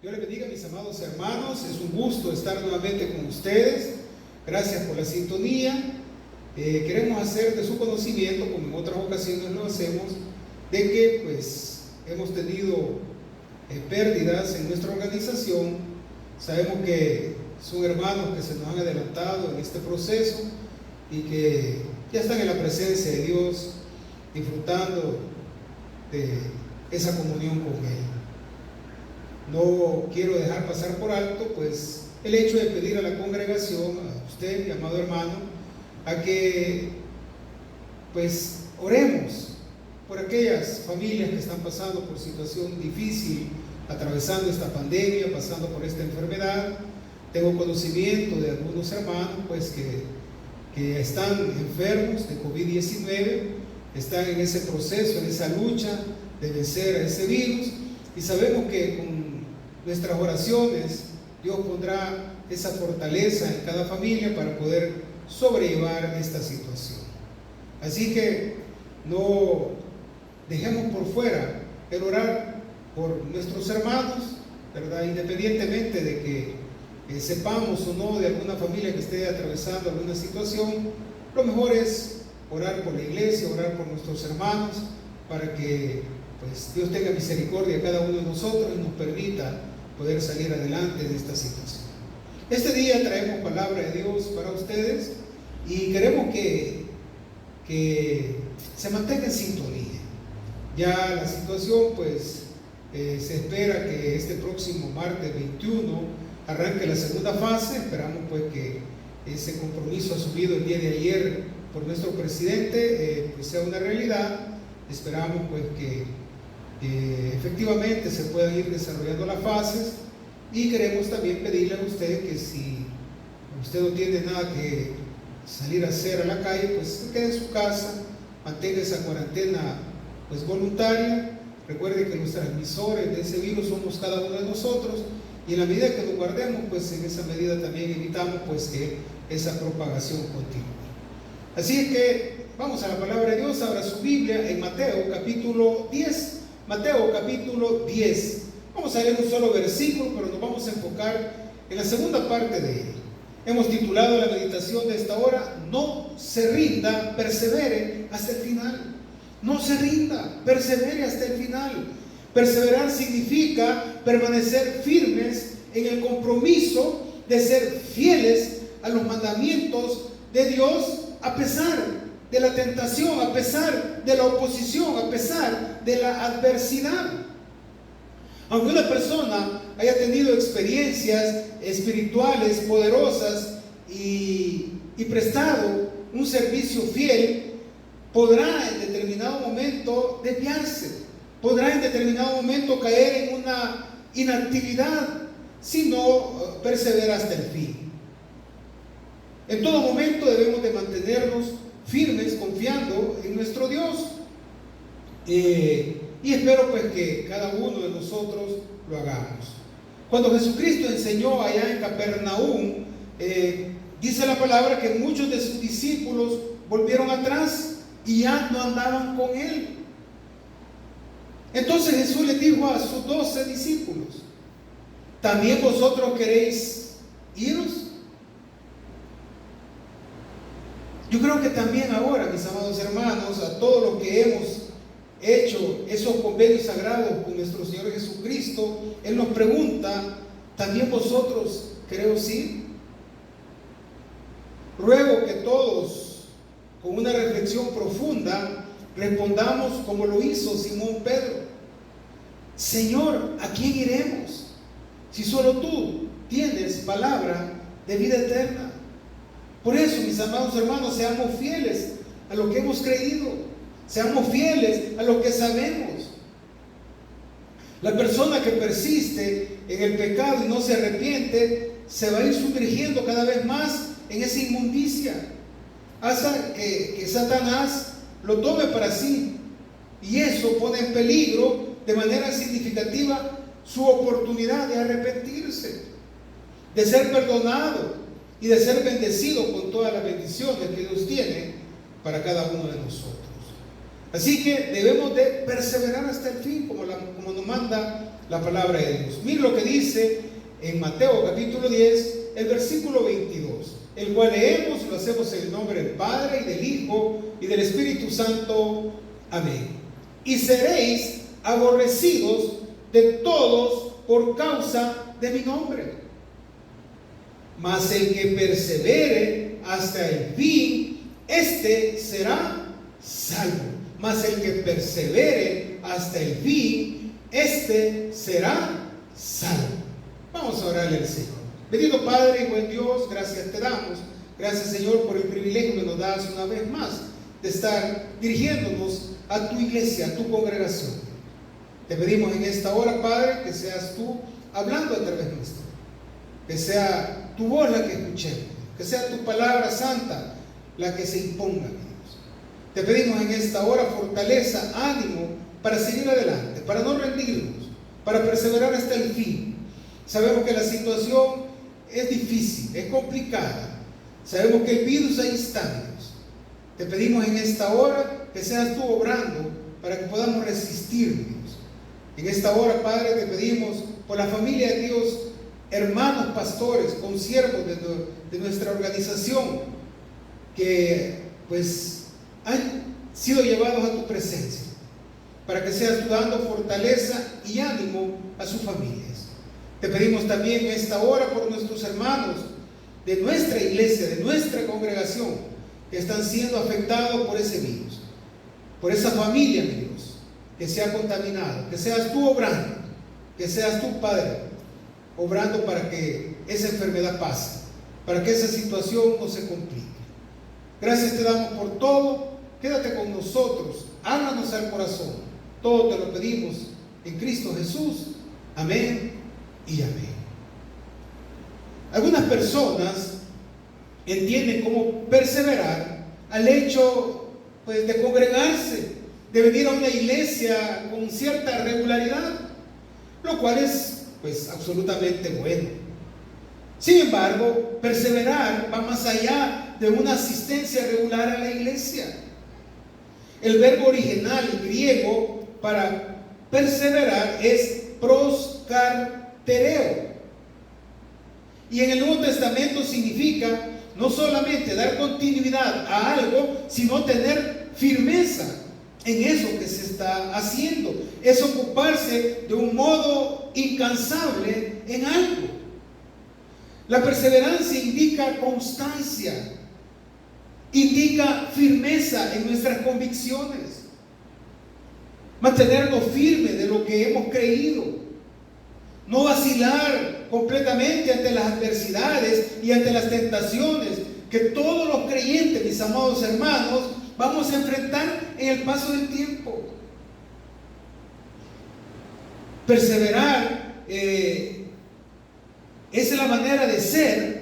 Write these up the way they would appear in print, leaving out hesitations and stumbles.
Dios les bendiga, mis amados hermanos. Es un gusto estar nuevamente con ustedes. Gracias por la sintonía. Queremos hacer de su conocimiento, como en otras ocasiones lo hacemos, de que pues hemos tenido pérdidas en nuestra organización. Sabemos que son hermanos que se nos han adelantado en este proceso y que ya están en la presencia de Dios, disfrutando de esa comunión con Él. No quiero dejar pasar por alto pues el hecho de pedir a la congregación, a usted, mi amado hermano, a que pues oremos por aquellas familias que están pasando por situación difícil, atravesando esta pandemia, pasando por esta enfermedad. Tengo conocimiento de algunos hermanos pues que están enfermos de COVID-19, están en ese proceso, en esa lucha de vencer a ese virus, y sabemos que con nuestras oraciones Dios pondrá esa fortaleza en cada familia para poder sobrellevar esta situación. Así que no dejemos por fuera el orar por nuestros hermanos, ¿verdad? Independientemente de que sepamos o no de alguna familia que esté atravesando alguna situación, lo mejor es orar por la iglesia, orar por nuestros hermanos, para que pues Dios tenga misericordia de cada uno de nosotros y nos permita poder salir adelante de esta situación. Este día traemos palabra de Dios para ustedes y queremos que se mantenga en sintonía. Ya la situación pues se espera que este próximo martes 21 arranque la segunda fase. Esperamos pues que ese compromiso asumido el día de ayer por nuestro presidente pues sea una realidad. Esperamos pues que efectivamente se puedan ir desarrollando las fases, y queremos también pedirle a usted que si usted no tiene nada que salir a hacer a la calle, pues se quede en su casa, mantenga esa cuarentena pues voluntaria. Recuerde que los transmisores de ese virus somos cada uno de nosotros, y en la medida que nos guardemos, pues en esa medida también evitamos pues que esa propagación continúe. Así es que vamos a la palabra de Dios. Abra su Biblia en Mateo capítulo 10. Mateo capítulo 10. Vamos a leer un solo versículo, pero nos vamos a enfocar en la segunda parte de él. Hemos titulado la meditación de esta hora: no se rinda, persevere hasta el final. No se rinda, persevere hasta el final. Perseverar significa permanecer firmes en el compromiso de ser fieles a los mandamientos de Dios, a pesar de la tentación, a pesar de la oposición, a pesar de la adversidad. Aunque una persona haya tenido experiencias espirituales poderosas y prestado un servicio fiel, podrá en determinado momento desviarse, podrá en determinado momento caer en una inactividad si no persevera hasta el fin. En todo momento debemos de mantenernos firmes, confiando en nuestro Dios, y espero pues que cada uno de nosotros lo hagamos. Cuando Jesucristo enseñó allá en Capernaum, dice la palabra que muchos de sus discípulos volvieron atrás y ya no andaban con Él. Entonces Jesús les dijo a sus 12 discípulos: ¿también vosotros queréis iros? Yo creo que también ahora, mis amados hermanos, a todos los que hemos hecho esos convenios sagrados con nuestro Señor Jesucristo, Él nos pregunta: ¿también vosotros queréis ir? Ruego que todos, con una reflexión profunda, respondamos como lo hizo Simón Pedro: Señor, ¿a quién iremos? Si solo tú tienes palabra de vida eterna. Por eso, mis amados hermanos, seamos fieles a lo que hemos creído, seamos fieles a lo que sabemos. La persona que persiste en el pecado y no se arrepiente, se va a ir sumergiendo cada vez más en esa inmundicia, hasta que Satanás lo tome para sí, y eso pone en peligro de manera significativa su oportunidad de arrepentirse, de ser perdonado y de ser bendecido con todas las bendiciones que Dios tiene para cada uno de nosotros. Así que debemos de perseverar hasta el fin, como nos manda la palabra de Dios. Mire lo que dice en Mateo capítulo 10, el versículo 22, el cual leemos, lo hacemos en el nombre del Padre y del Hijo y del Espíritu Santo. Amén. Y seréis aborrecidos de todos por causa de mi nombre. Mas el que persevere hasta el fin, este será salvo. Mas el que persevere hasta el fin, este será salvo. Vamos a orarle al Señor. Bendito Padre y buen Dios, gracias te damos. Gracias, Señor, por el privilegio que nos das una vez más de estar dirigiéndonos a tu iglesia, a tu congregación. Te pedimos en esta hora, Padre, que seas tú hablando a través nuestro, que sea tu voz la que escuchemos, que sea tu palabra santa la que se imponga, Dios. Te pedimos en esta hora fortaleza, ánimo para seguir adelante, para no rendirnos, para perseverar hasta el fin. Sabemos que la situación es difícil, es complicada. Sabemos que el virus ahí está, Dios. Te pedimos en esta hora que seas tú obrando para que podamos resistir, Dios. En esta hora, Padre, te pedimos por la familia de Dios, hermanos pastores, consiervos de nuestra organización, que pues han sido llevados a tu presencia, para que seas tú dando fortaleza y ánimo a sus familias. Te pedimos también en esta hora por nuestros hermanos de nuestra iglesia, de nuestra congregación, que están siendo afectados por ese virus, por esa familia, mi Dios, que se ha contaminado. Que seas tú obrando, que seas tú, Padre, obrando para que esa enfermedad pase, para que esa situación no se complique. Gracias te damos por todo. Quédate con nosotros, háblanos al corazón. Todo te lo pedimos en Cristo Jesús. Amén y amén. Algunas personas entienden cómo perseverar al hecho pues, de congregarse, de venir a una iglesia con cierta regularidad, lo cual es pues absolutamente bueno. Sin embargo, perseverar va más allá de una asistencia regular a la iglesia. El verbo original griego para perseverar es proskartereo. Y en el Nuevo Testamento significa no solamente dar continuidad a algo, sino tener firmeza en eso que se está haciendo. Es ocuparse de un modo incansable en algo. La perseverancia indica constancia, indica firmeza en nuestras convicciones, mantenernos firmes de lo que hemos creído, no vacilar completamente ante las adversidades y ante las tentaciones que todos los creyentes, mis amados hermanos, vamos a enfrentar en el paso del tiempo. Perseverar es la manera de ser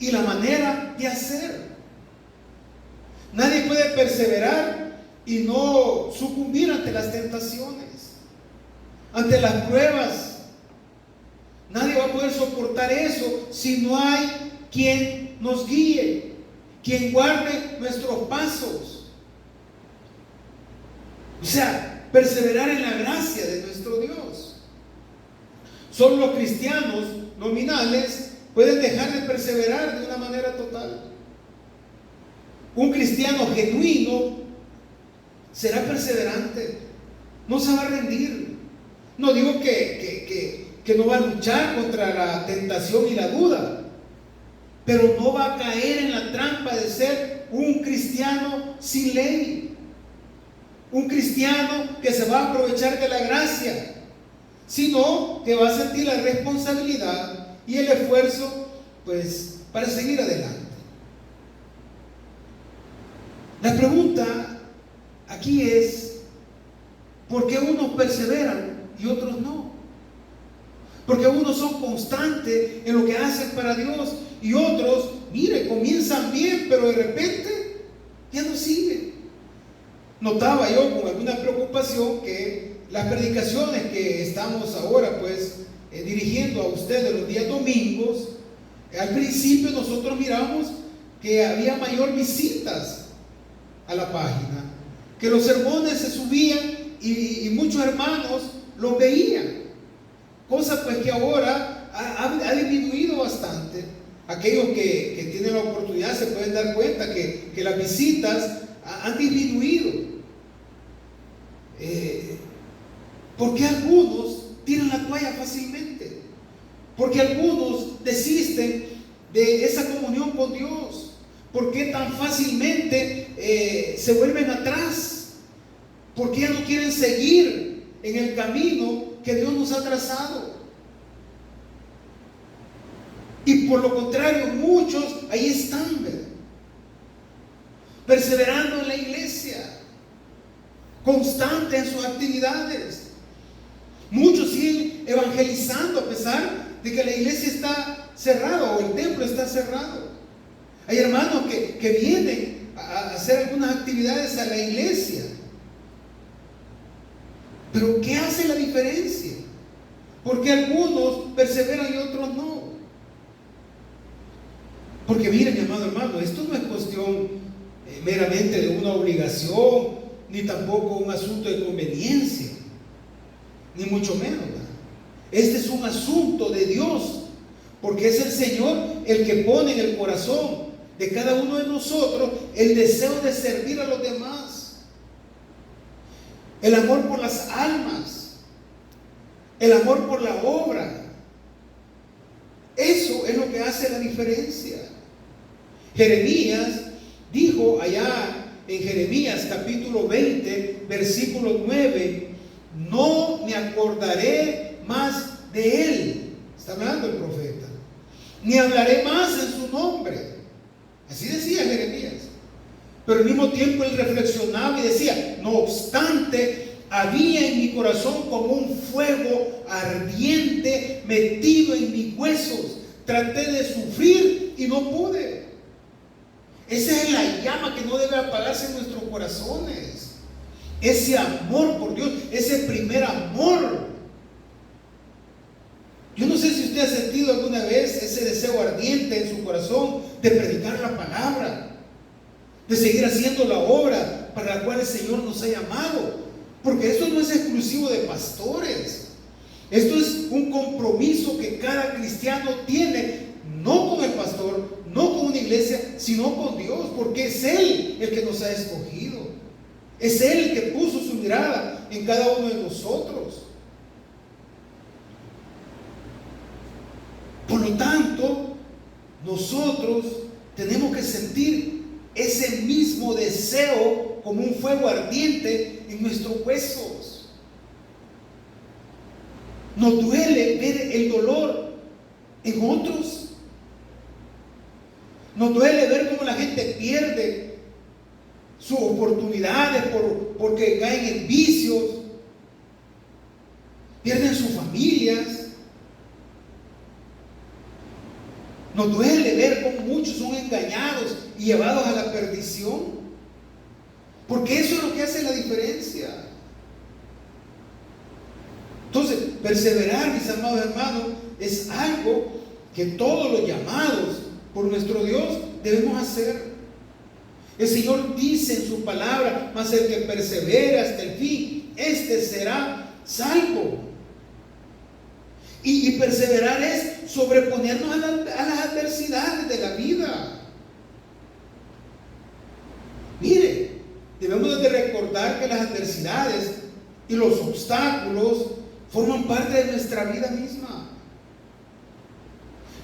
y la manera de hacer. Nadie puede perseverar y no sucumbir ante las tentaciones, ante las pruebas. Nadie va a poder soportar eso si no hay quien nos guíe, quien guarde nuestros pasos. O sea, perseverar en la gracia de nuestro Dios. Solo los cristianos nominales pueden dejar de perseverar de una manera total. Un cristiano genuino será perseverante, no se va a rendir. No digo que no va a luchar contra la tentación y la duda, pero no va a caer en la trampa de ser un cristiano sin ley, un cristiano que se va a aprovechar de la gracia, sino que va a sentir la responsabilidad y el esfuerzo pues para seguir adelante. La pregunta aquí es: ¿por qué unos perseveran y otros no? Porque unos son constantes en lo que hacen para Dios y otros, mire, comienzan bien, pero de repente ya no siguen. Notaba yo con alguna preocupación que las predicaciones que estamos ahora pues dirigiendo a ustedes los días domingos, al principio nosotros miramos que había mayor visitas a la página, que los sermones se subían y muchos hermanos los veían. cosa pues que ahora ha disminuido bastante. Aquellos que tienen la oportunidad se pueden dar cuenta que las visitas han disminuido. Porque algunos tiran la toalla fácilmente, porque algunos desisten de esa comunión con Dios, porque tan fácilmente se vuelven atrás, porque ya no quieren seguir en el camino que Dios nos ha trazado. Y por lo contrario, muchos ahí están, ¿verdad?, perseverando en la iglesia, constantes en sus actividades. Muchos siguen evangelizando a pesar de que la iglesia está cerrada o el templo está cerrado. Hay hermanos que vienen a hacer algunas actividades a la iglesia. Pero ¿qué hace la diferencia? Porque algunos perseveran y otros no. Porque miren, mi amado hermano, esto no es cuestión meramente de una obligación, ni tampoco un asunto de conveniencia, ni mucho menos, ¿verdad? Este es un asunto de Dios, porque es el Señor el que pone en el corazón de cada uno de nosotros el deseo de servir a los demás, el amor por las almas, el amor por la obra. Eso es lo que hace la diferencia. Jeremías dijo allá en Jeremías capítulo 20, versículo 9: no me acordaré más de él. Está hablando el profeta. Ni hablaré más en su nombre. Así decía Jeremías. Pero al mismo tiempo él reflexionaba y decía: no obstante, había en mi corazón como un fuego ardiente metido en mis huesos. Traté de sufrir y no pude. Esa es la llama que no debe apagarse en nuestros corazones. Ese amor por Dios, ese primer amor. Yo no sé si usted ha sentido alguna vez ese deseo ardiente en su corazón de predicar la palabra, de seguir haciendo la obra para la cual el Señor nos ha llamado. Porque esto no es exclusivo de pastores. Esto es un compromiso que cada cristiano tiene, no con el pastor, no con una iglesia, sino con Dios, porque es Él el que nos ha escogido. Es Él el que puso su mirada en cada uno de nosotros. Por lo tanto, nosotros tenemos que sentir ese mismo deseo como un fuego ardiente en nuestros huesos. Nos duele ver el dolor en otros. Nos duele ver cómo la gente pierde sus oportunidades porque caen en vicios, pierden sus familias. Nos duele ver cómo muchos son engañados y llevados a la perdición, porque eso es lo que hace la diferencia. Entonces, perseverar, mis amados hermanos, es algo que todos los llamados por nuestro Dios debemos hacer. El Señor dice en su palabra: mas el que persevere hasta el fin, este será salvo. Y perseverar es sobreponernos a las adversidades de la vida. Mire, debemos de recordar que las adversidades y los obstáculos forman parte de nuestra vida misma.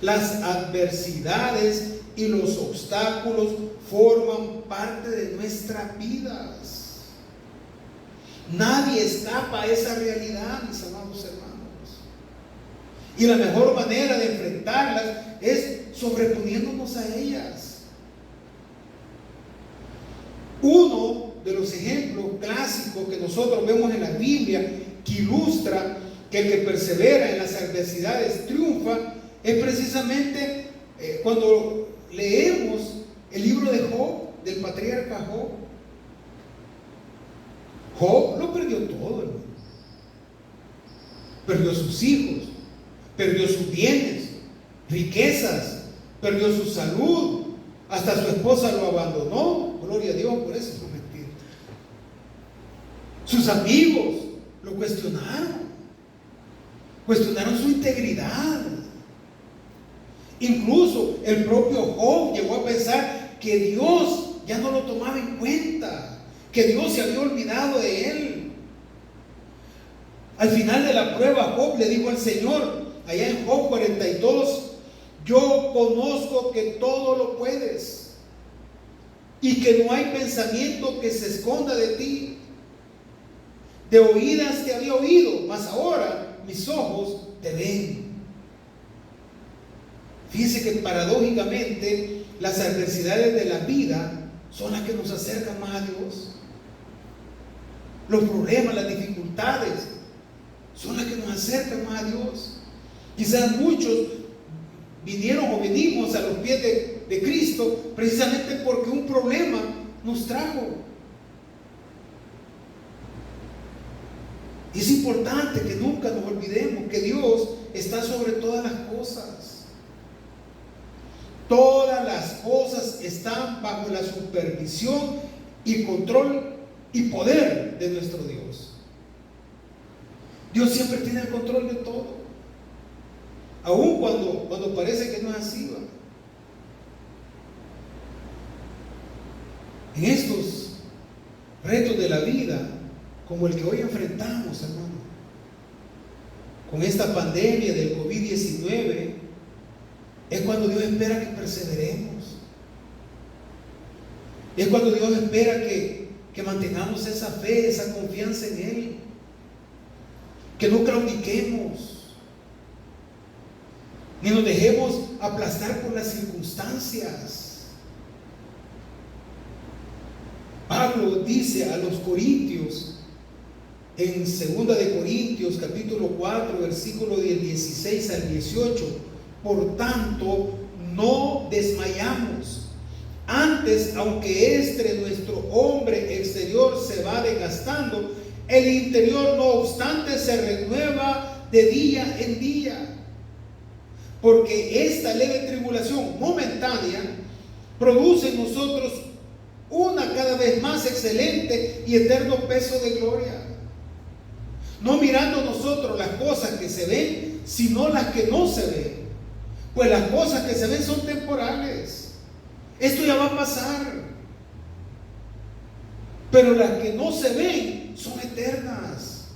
Las adversidades y los obstáculos forman parte de nuestras vidas. Nadie escapa a esa realidad, mis amados hermanos. Y la mejor manera de enfrentarlas es sobreponiéndonos a ellas. Uno de los ejemplos clásicos que nosotros vemos en la Biblia que ilustra que el que persevera en las adversidades triunfa es precisamente cuando leemos el libro de Job, del patriarca Job. Job lo perdió todo, hermano. Perdió sus hijos, perdió sus bienes, riquezas, perdió su salud, hasta su esposa lo abandonó. Gloria a Dios por eso, no mentir. Sus amigos lo cuestionaron. cuestionaron su integridad. Incluso el propio Job llegó a pensar que Dios ya no lo tomaba en cuenta, que Dios se había olvidado de él. Al final de la prueba, Job le dijo al Señor, allá en Job 42, yo conozco que todo lo puedes y que no hay pensamiento que se esconda de ti. De oídas te había oído, mas ahora mis ojos te ven. Fíjense que paradójicamente las adversidades de la vida son las que nos acercan más a Dios. Los problemas, las dificultades son las que nos acercan más a Dios. Quizás muchos vinieron o venimos a los pies de Cristo precisamente porque un problema nos trajo. Y es importante que nunca nos olvidemos que Dios está sobre todas las cosas. Todas las cosas están bajo la supervisión y control y poder de nuestro Dios. Dios siempre tiene el control de todo, aun cuando parece que no es así. En estos retos de la vida, como el que hoy enfrentamos, hermano, con esta pandemia del COVID-19, es cuando Dios espera que perseveremos. Es cuando Dios espera que mantengamos esa fe, esa confianza en Él. Que no claudiquemos, ni nos dejemos aplastar por las circunstancias. Pablo dice a los corintios, en 2 de Corintios capítulo 4, versículo del 16 al 18, por tanto, no desmayamos. Antes, aunque nuestro hombre exterior se va desgastando, el interior no obstante se renueva de día en día. Porque esta leve tribulación momentánea produce en nosotros una cada vez más excelente y eterno peso de gloria. No mirando nosotros las cosas que se ven, sino las que no se ven. Pues las cosas que se ven son temporales. Esto ya va a pasar. Pero las que no se ven son eternas.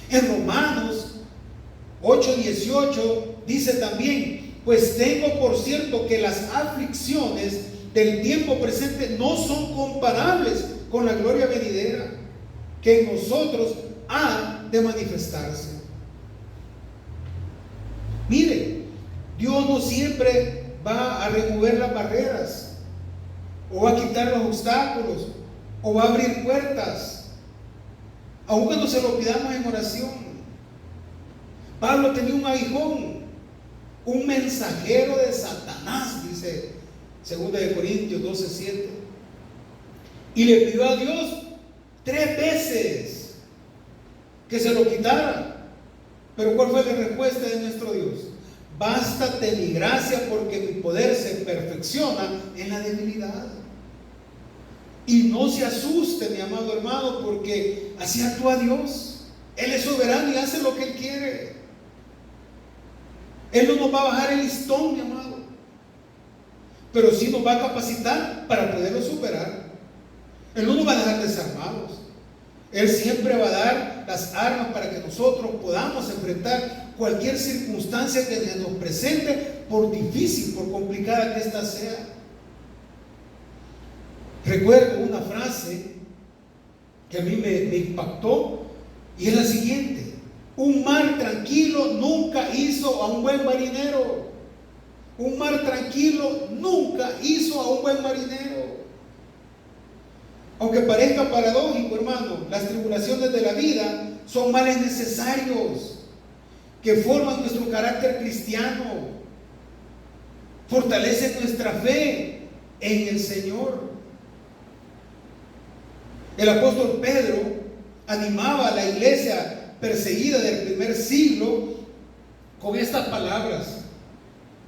En Romanos 8:18 dice también, pues tengo por cierto que las aflicciones del tiempo presente no son comparables con la gloria venidera que en nosotros ha de manifestarse. Mire, Dios no siempre va a remover las barreras, o va a quitar los obstáculos, o va a abrir puertas, aun cuando se lo pidamos en oración. Pablo tenía un aguijón, un mensajero de Satanás, dice 2 de Corintios 12:7, y le pidió a Dios 3 veces que se lo quitara. Pero ¿cuál fue la respuesta de nuestro Dios? Bástate mi gracia, porque mi poder se perfecciona en la debilidad. Y no se asuste, mi amado hermano, porque así actúa Dios. Él es soberano y hace lo que Él quiere. Él no nos va a bajar el listón, mi amado, pero sí nos va a capacitar para poderlo superar. Él no nos va a dejar desarmados. Él siempre va a dar las armas para que nosotros podamos enfrentar cualquier circunstancia que se nos presente, por difícil, por complicada que ésta sea. Recuerdo una frase que a mí me impactó, y es la siguiente: un mar tranquilo nunca hizo a un buen marinero. Un mar tranquilo nunca hizo a un buen marinero. Aunque parezca paradójico, hermano, las tribulaciones de la vida son males necesarios que forman nuestro carácter cristiano, fortalecen nuestra fe en el Señor. El apóstol Pedro animaba a la iglesia perseguida del primer siglo con estas palabras.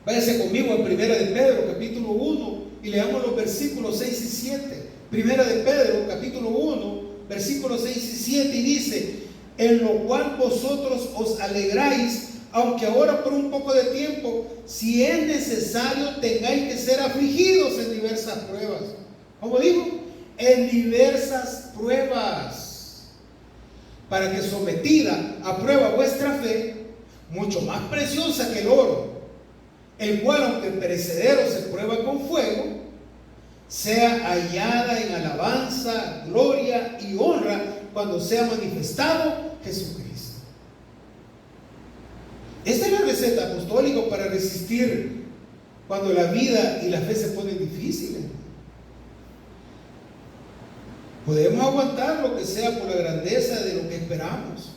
Váyase conmigo a 1 de Pedro capítulo 1 y leamos los versículos 6 y 7. 1 de Pedro capítulo 1 versículos 6 y 7, y dice: en lo cual vosotros os alegráis, aunque ahora por un poco de tiempo, si es necesario, tengáis que ser afligidos en diversas pruebas. ¿Cómo digo? En diversas pruebas, para que sometida a prueba vuestra fe, mucho más preciosa que el oro, el cual aunque perecedero se prueba con fuego, sea hallada en alabanza, gloria y honra cuando sea manifestado Jesucristo. Esta es la receta apostólica para resistir cuando la vida y la fe se ponen difíciles. Podemos aguantar lo que sea por la grandeza de lo que esperamos,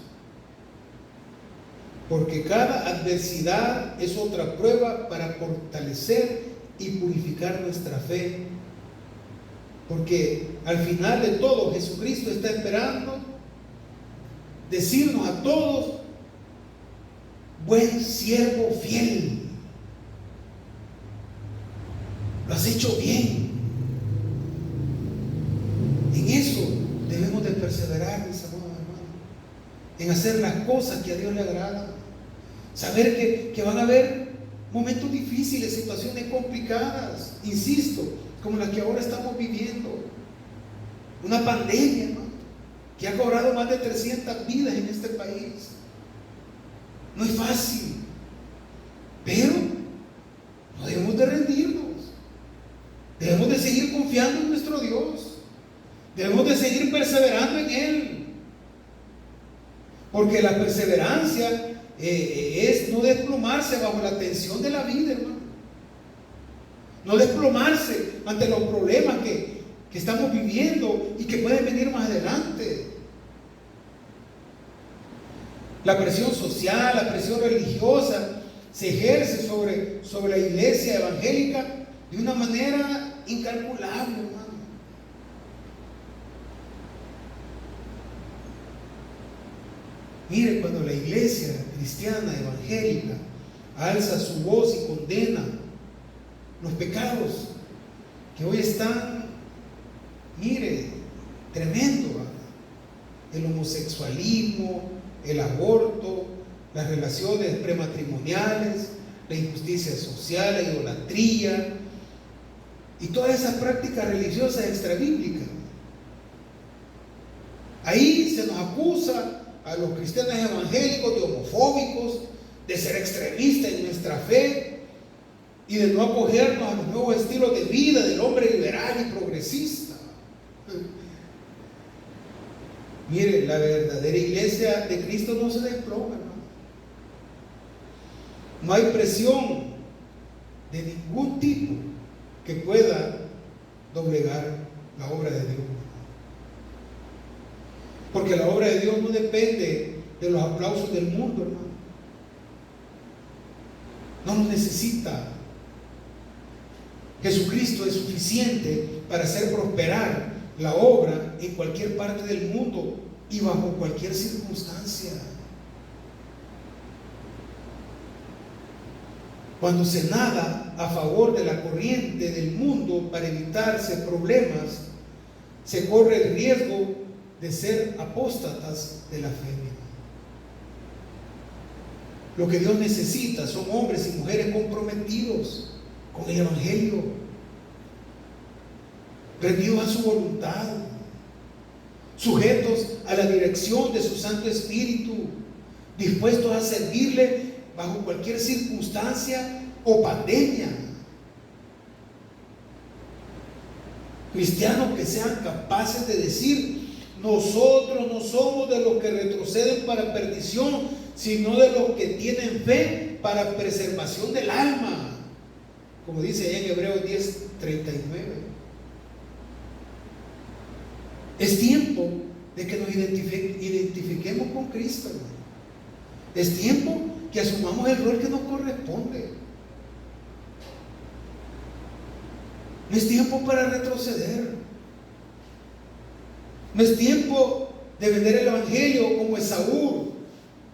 porque cada adversidad es otra prueba para fortalecer y purificar nuestra fe, porque al final de todo Jesucristo está esperando decirnos a todos: buen siervo fiel, lo has hecho bien. En eso debemos de perseverar, mis amados hermanos, en hacer las cosas que a Dios le agrada. Saber que van a haber momentos difíciles, situaciones complicadas, insisto, como las que ahora estamos viviendo. Una pandemia, hermano, que ha cobrado más de 300 vidas en este país. No es fácil, pero no debemos de rendirnos. Debemos de seguir confiando en nuestro Dios. Debemos de seguir perseverando en Él, porque la perseverancia es no desplomarse bajo la tensión de la vida, hermano. No desplomarse ante los problemas que estamos viviendo y que pueden venir más adelante. La presión social, la presión religiosa se ejerce sobre la iglesia evangélica de una manera incalculable, hermano. Mire, cuando la iglesia cristiana evangélica alza su voz y condena los pecados que hoy están, mire, tremendo, ¿verdad? El homosexualismo, el aborto, las relaciones prematrimoniales, la injusticia social, la idolatría y todas esas prácticas religiosas extrabíblicas. Ahí se nos acusa a los cristianos evangélicos de homofóbicos, de ser extremistas en nuestra fe y de no acogernos a los nuevos estilos de vida del hombre liberal y progresista. Mire, la verdadera iglesia de Cristo no se desploma, hermano. No hay presión de ningún tipo que pueda doblegar la obra de Dios. Porque la obra de Dios no depende de los aplausos del mundo, hermano. No los necesita. Jesucristo es suficiente para hacer prosperar la obra en cualquier parte del mundo y bajo cualquier circunstancia. Cuando se nada a favor de la corriente del mundo para evitarse problemas, se corre el riesgo de ser apóstatas de la fe. Lo que Dios necesita son hombres y mujeres comprometidos con el Evangelio, rendidos a su voluntad, sujetos a la dirección de su Santo Espíritu, dispuestos a servirle bajo cualquier circunstancia o pandemia. Cristianos que sean capaces de decir: nosotros no somos de los que retroceden para perdición, sino de los que tienen fe para preservación del alma, como dice ahí en Hebreos 10:39. Es tiempo de que nos identifiquemos con Cristo, hermano. Es tiempo que asumamos el rol que nos corresponde. No es tiempo para retroceder. No es tiempo de vender el Evangelio como Esaú.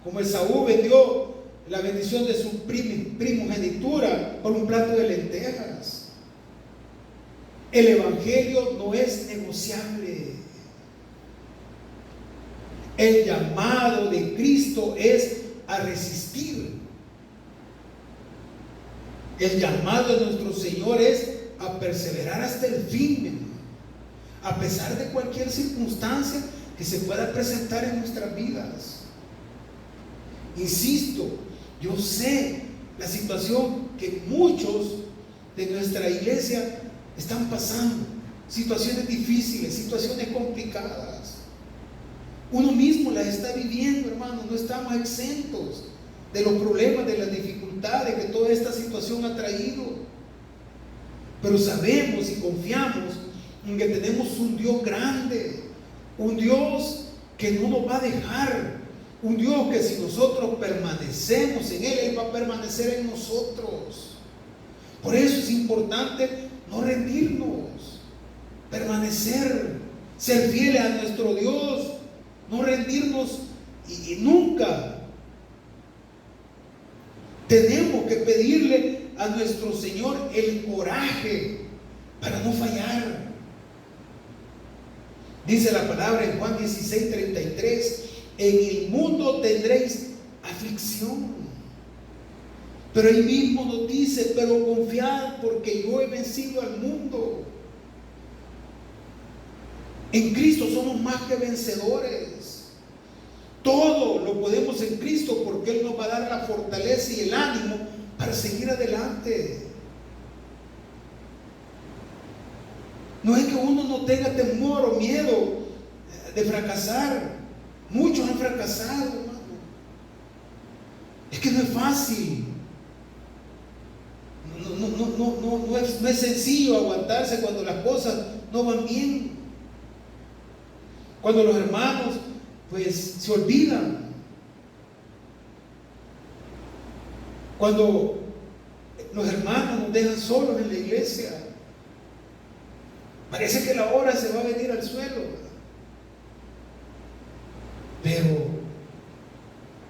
Como Esaú vendió la bendición de su primogenitura por un plato de lentejas. El Evangelio no es negociable. El llamado de Cristo es a resistir. El llamado de nuestro Señor es a perseverar hasta el fin, a pesar de cualquier circunstancia que se pueda presentar en nuestras vidas. Insisto, yo sé la situación que muchos de nuestra iglesia están pasando, situaciones difíciles, situaciones complicadas. Uno mismo las está viviendo, hermano. No estamos exentos de los problemas, de las dificultades que toda esta situación ha traído. Pero sabemos y confiamos en que tenemos un Dios grande, un Dios que no nos va a dejar, un Dios que si nosotros permanecemos en Él va a permanecer en nosotros. Por eso es importante no rendirnos, permanecer, ser fieles a nuestro Dios, no rendirnos y nunca. Tenemos que pedirle a nuestro Señor el coraje para no fallar. Dice la palabra en Juan 16:33: en el mundo tendréis aflicción. Pero ahí mismo nos dice: pero confiad, porque yo he vencido al mundo. En Cristo somos más que vencedores. Todo lo podemos en Cristo, porque Él nos va a dar la fortaleza y el ánimo para seguir adelante. No es que uno no tenga temor o miedo de fracasar. Muchos han fracasado, hermano. Es que no es fácil. No es sencillo aguantarse cuando las cosas no van bien. Cuando los hermanos pues se olvidan. Cuando los hermanos nos dejan solos en la iglesia. Parece que la hora se va a venir al suelo. Pero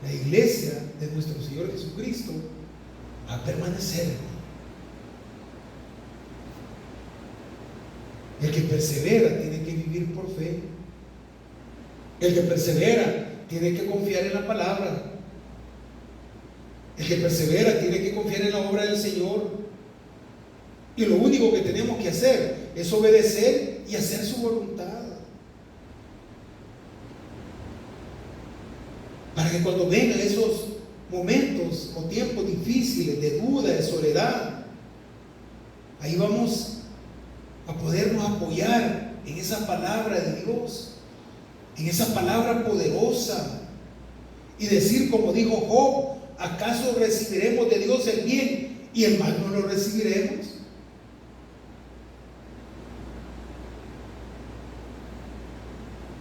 la iglesia de nuestro Señor Jesucristo va a permanecer. El que persevera tiene que vivir por fe. El que persevera tiene que confiar en la palabra. El que persevera tiene que confiar en la obra del Señor. Y lo único que tenemos que hacer es obedecer y hacer su voluntad. Para que cuando vengan esos momentos o tiempos difíciles de duda, de soledad, ahí vamos a podernos apoyar en esa palabra de Dios, en esa palabra poderosa, y decir como dijo Job: ¿acaso recibiremos de Dios el bien y el mal no lo recibiremos?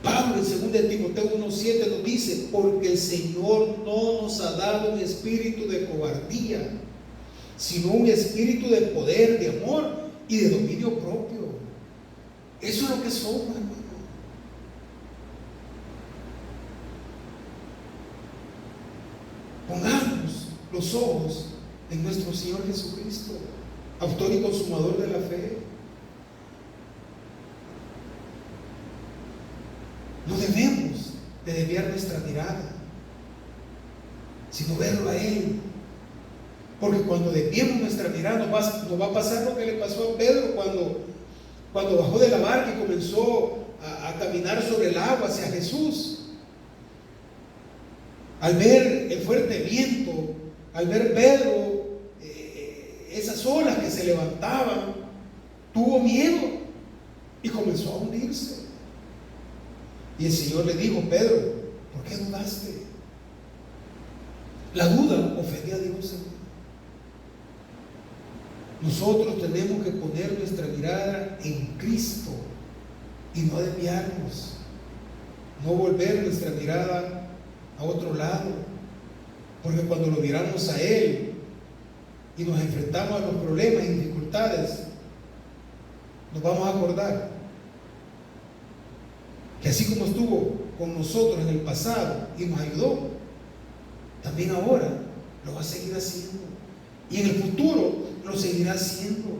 Pablo en 2 Timoteo 1:7 nos dice: porque el Señor no nos ha dado un espíritu de cobardía, sino un espíritu de poder, de amor y de dominio propio. Eso es lo que somos, hermano. Pongamos los ojos en nuestro Señor Jesucristo, autor y consumador de la fe. No debemos de desviar nuestra mirada, sino verlo a Él. Porque cuando desviemos nuestra mirada nos va a pasar lo que le pasó a Pedro cuando bajó de la barca y comenzó a caminar sobre el agua hacia Jesús. Al ver el fuerte viento, al ver Pedro esas olas que se levantaban, tuvo miedo y comenzó a hundirse. Y el Señor le dijo: Pedro, ¿por qué dudaste? La duda ofende a Dios, hermano. Nosotros tenemos que poner nuestra mirada en Cristo y no desviarnos, no volver nuestra mirada a otro lado, porque cuando lo miramos a Él y nos enfrentamos a los problemas y dificultades, nos vamos a acordar que así como estuvo con nosotros en el pasado y nos ayudó, también ahora lo va a seguir haciendo, y en el futuro lo seguirá haciendo.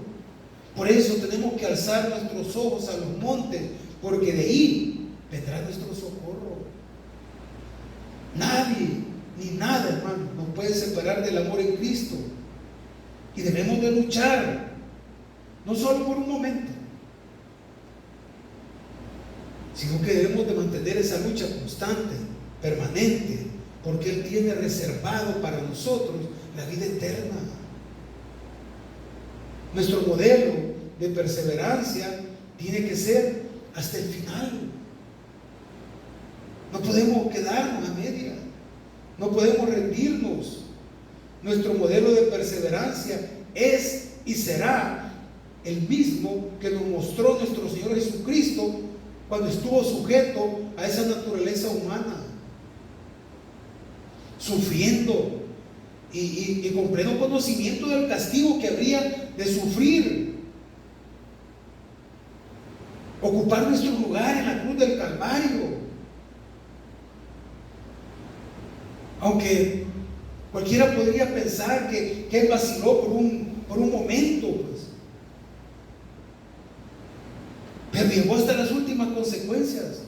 Por eso tenemos que alzar nuestros ojos a los montes, porque de ahí vendrá nuestro socorro. Nadie ni nada, hermano, nos puede separar del amor en Cristo. Y debemos de luchar, no solo por un momento, sino que debemos de mantener esa lucha constante, permanente, porque Él tiene reservado para nosotros la vida eterna. Nuestro modelo de perseverancia tiene que ser hasta el final. No podemos quedarnos a media, no podemos rendirnos. Nuestro modelo de perseverancia es y será el mismo que nos mostró nuestro Señor Jesucristo cuando estuvo sujeto a esa naturaleza humana, sufriendo y con pleno conocimiento del castigo que habría de sufrir, ocupar nuestro lugar en la cruz del Calvario. Aunque cualquiera podría pensar que Él vaciló por un momento, pues, pero llegó hasta las últimas consecuencias.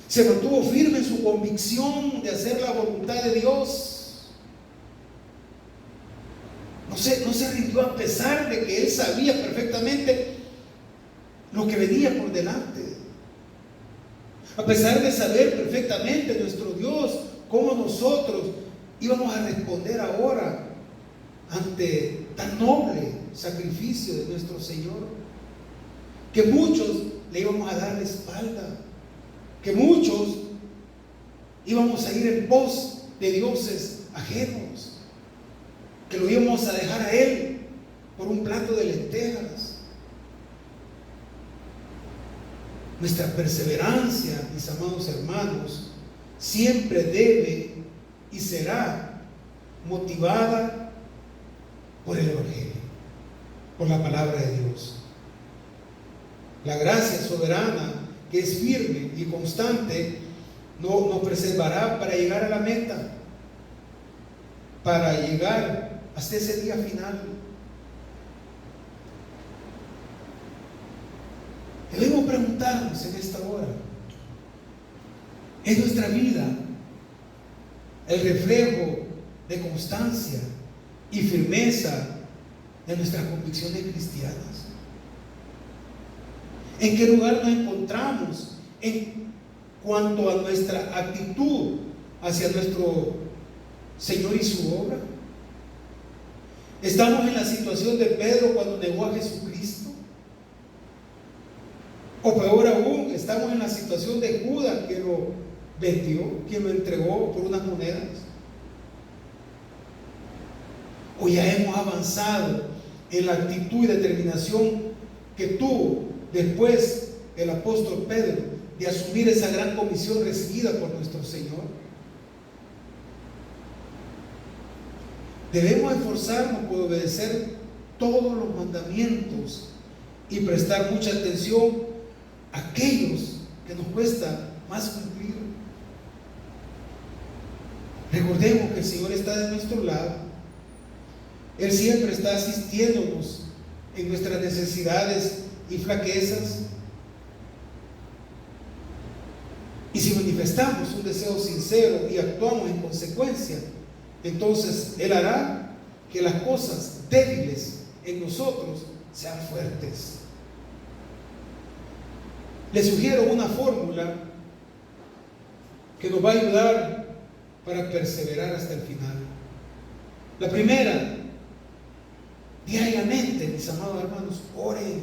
Se mantuvo firme en su convicción de hacer la voluntad de Dios. No se rindió a pesar de que Él sabía perfectamente lo que venía por delante. A pesar de saber perfectamente nuestro Dios cómo nosotros íbamos a responder ahora ante tan noble sacrificio de nuestro Señor, que muchos le íbamos a dar la espalda, que muchos íbamos a ir en pos de dioses ajenos, que lo íbamos a dejar a Él por un plato de lentejas. Nuestra perseverancia, mis amados hermanos, siempre debe y será motivada por el Evangelio, por la palabra de Dios. La gracia soberana, que es firme y constante, nos preservará para llegar a la meta, para llegar hasta ese día final. Debemos preguntarnos en esta hora: ¿es nuestra vida el reflejo de constancia y firmeza de nuestras convicciones cristianas? ¿En qué lugar nos encontramos en cuanto a nuestra actitud hacia nuestro Señor y su obra? ¿Estamos en la situación de Pedro cuando negó a Jesucristo? O peor aún, estamos en la situación de Judas, que lo vendió, que lo entregó por unas monedas. O ya hemos avanzado en la actitud y determinación que tuvo después el apóstol Pedro de asumir esa gran comisión recibida por nuestro Señor. Debemos esforzarnos por obedecer todos los mandamientos y prestar mucha atención a aquellos que nos cuesta más cumplir. Recordemos que el Señor está de nuestro lado. Él siempre está asistiéndonos en nuestras necesidades y flaquezas. Y si manifestamos un deseo sincero y actuamos en consecuencia, entonces Él hará que las cosas débiles en nosotros sean fuertes. Les sugiero una fórmula que nos va a ayudar para perseverar hasta el final. La primera: diariamente, mis amados hermanos, oren.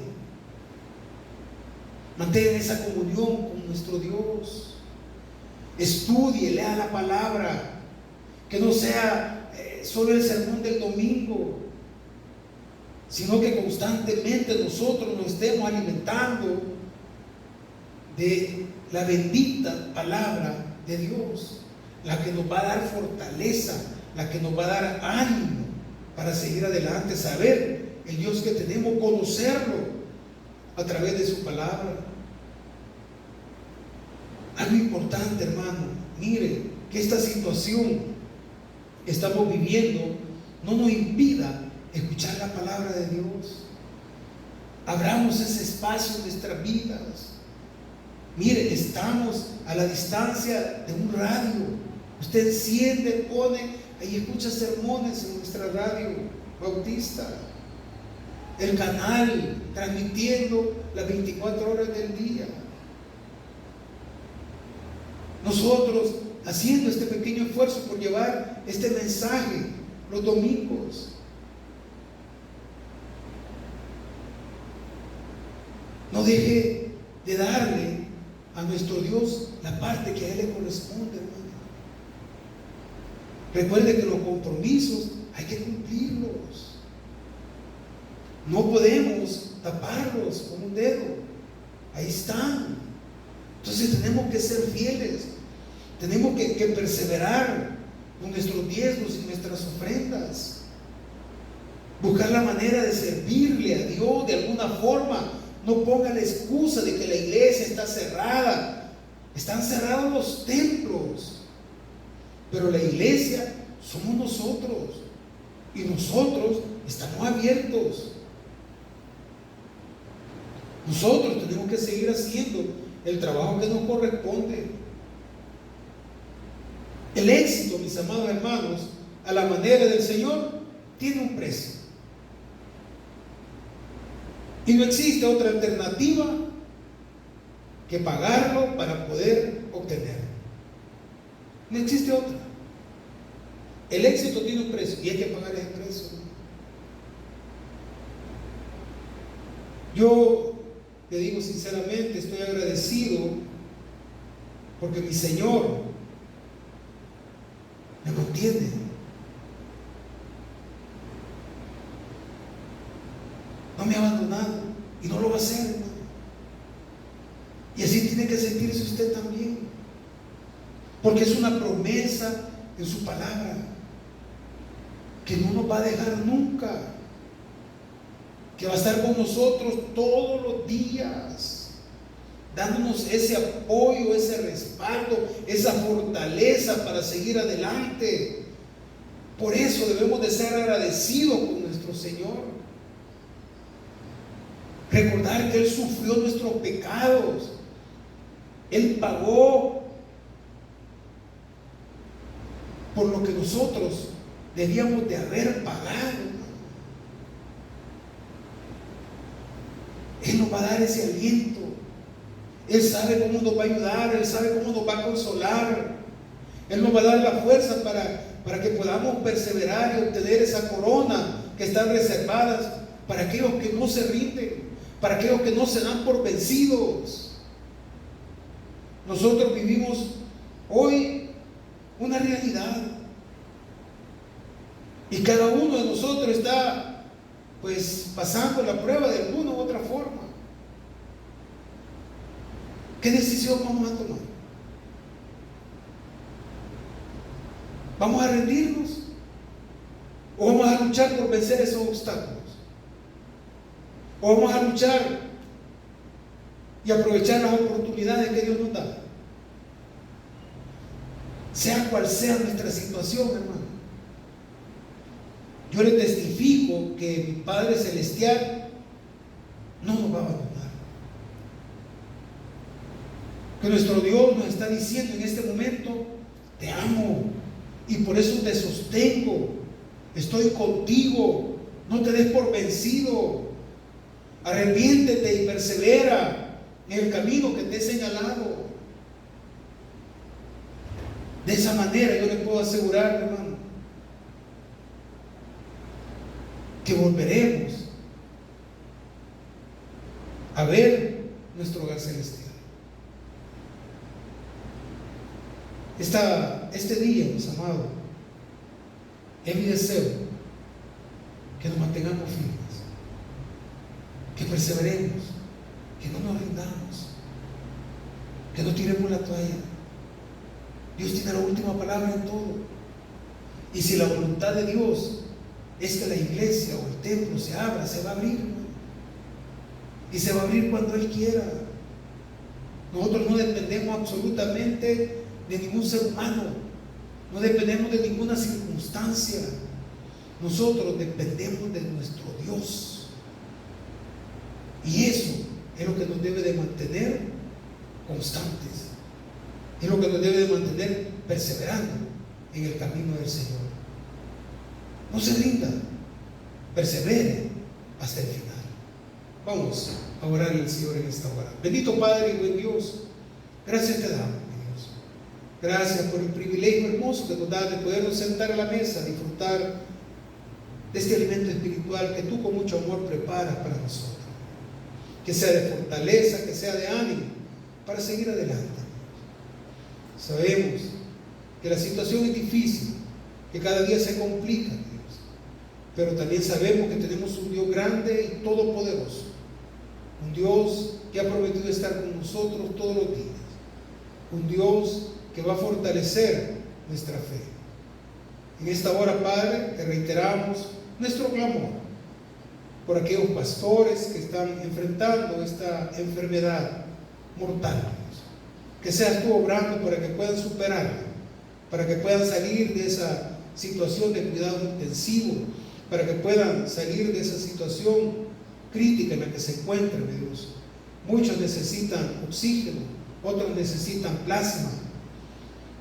Mantengan esa comunión con nuestro Dios. Estudie, lea la palabra. Que no sea solo el sermón del domingo, sino que constantemente nosotros nos estemos alimentando de la bendita palabra de Dios, la que nos va a dar fortaleza, la que nos va a dar ánimo para seguir adelante, saber el Dios que tenemos, conocerlo a través de su palabra. Algo importante, hermano, mire, que esta situación que estamos viviendo no nos impida escuchar la palabra de Dios. Abramos ese espacio en nuestras vidas. Mire, estamos a la distancia de un radio. Usted enciende, pone, ahí escucha sermones en nuestra radio bautista, el canal transmitiendo las 24 horas del día. Nosotros haciendo este pequeño esfuerzo por llevar este mensaje los domingos. No deje de darle a nuestro Dios la parte que a Él le corresponde, hermano. Recuerde que los compromisos hay que cumplirlos. No podemos taparlos con un dedo. Ahí están. Entonces tenemos que ser fieles. Tenemos que perseverar con nuestros diezmos y nuestras ofrendas. Buscar la manera de servirle a Dios de alguna forma. No ponga la excusa de que la iglesia está cerrada. Están cerrados los templos. Pero la iglesia somos nosotros. Y nosotros estamos abiertos. Nosotros tenemos que seguir haciendo el trabajo que nos corresponde. El éxito, mis amados hermanos, a la manera del Señor, tiene un precio. Y no existe otra alternativa que pagarlo para poder obtenerlo. No existe otra. El éxito tiene un precio y hay que pagar ese precio. Yo le digo sinceramente, estoy agradecido porque mi Señor me mantiene. No me ha abandonado y no lo va a hacer, hermano. Y así tiene que sentirse usted también, porque es una promesa en su palabra que no nos va a dejar nunca, que va a estar con nosotros todos los días, dándonos ese apoyo, ese respaldo, esa fortaleza para seguir adelante. Por eso debemos de ser agradecidos con nuestro Señor. Recordar que Él sufrió nuestros pecados. Él pagó por lo que nosotros debíamos de haber pagado. Él nos va a dar ese aliento. Él sabe cómo nos va a ayudar. Él sabe cómo nos va a consolar. Él nos va a dar la fuerza para que podamos perseverar y obtener esa corona que están reservadas para aquellos que no se rinden, para aquellos que no se dan por vencidos. Nosotros vivimos hoy una realidad y cada uno de nosotros está pues pasando la prueba de alguna u otra forma. ¿Qué decisión vamos a tomar? ¿Vamos a rendirnos o vamos a luchar por vencer esos obstáculos? ¿O vamos a luchar y aprovechar las oportunidades que Dios nos da? Sea cual sea nuestra situación, hermano, yo le testifico que mi Padre Celestial no nos va a abandonar. Que nuestro Dios nos está diciendo en este momento: te amo y por eso te sostengo, estoy contigo, no te des por vencido. Arrepiéntete y persevera en el camino que te he señalado. De esa manera yo le puedo asegurar, hermano, que volveremos a ver nuestro hogar celestial. Este día, mis amados, es mi deseo que nos mantengamos firmes, que perseveremos, que no nos rindamos, que no tiremos la toalla. Dios tiene la última palabra en todo. Y si la voluntad de Dios es que la iglesia o el templo se abra, se va a abrir, hermano. Y se va a abrir cuando Él quiera. Nosotros no dependemos absolutamente de ningún ser humano, no dependemos de ninguna circunstancia. Nosotros dependemos de nuestro Dios. Y eso es lo que nos debe de mantener constantes, es lo que nos debe de mantener perseverando. en el camino del Señor. No se rinda, persevere hasta el final. Vamos a orar al Señor en esta hora. Bendito Padre y buen Dios, gracias te damos, mi Dios. Gracias por el privilegio hermoso que nos da de podernos sentar a la mesa, disfrutar de este alimento espiritual que tú con mucho amor preparas para nosotros. Que sea de fortaleza, que sea de ánimo para seguir adelante. Sabemos que la situación es difícil, que cada día se complica, Dios, pero también sabemos que tenemos un Dios grande y todopoderoso, un Dios que ha prometido estar con nosotros todos los días, un Dios que va a fortalecer nuestra fe. En esta hora, Padre, te reiteramos nuestro clamor por aquellos pastores que están enfrentando esta enfermedad mortal, Dios. Que seas tú obrando para que puedan superarla, para que puedan salir de esa situación de cuidado intensivo, para que puedan salir de esa situación crítica en la que se encuentran, Dios. Muchos necesitan oxígeno, otros necesitan plasma,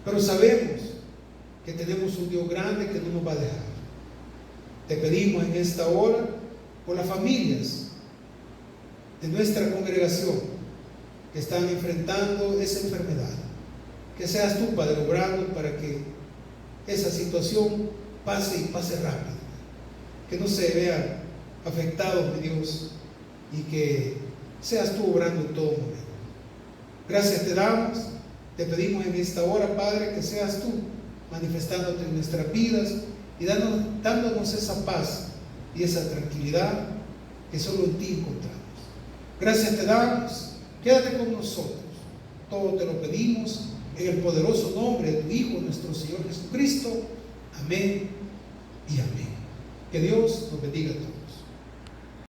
pero sabemos que tenemos un Dios grande que no nos va a dejar. Te pedimos en esta hora por las familias de nuestra congregación que están enfrentando esa enfermedad. Que seas tú, Padre, obrando para que esa situación pase y pase rápido. Que no se vean afectados, mi Dios, y que seas tú obrando en todo momento. Gracias te damos, te pedimos en esta hora, Padre, que seas tú manifestándote en nuestras vidas y dándonos esa paz y esa tranquilidad que solo en ti encontramos. Gracias te damos, quédate con nosotros. Todo te lo pedimos en el poderoso nombre de tu Hijo, nuestro Señor Jesucristo. Amén y amén. Que Dios nos bendiga a todos.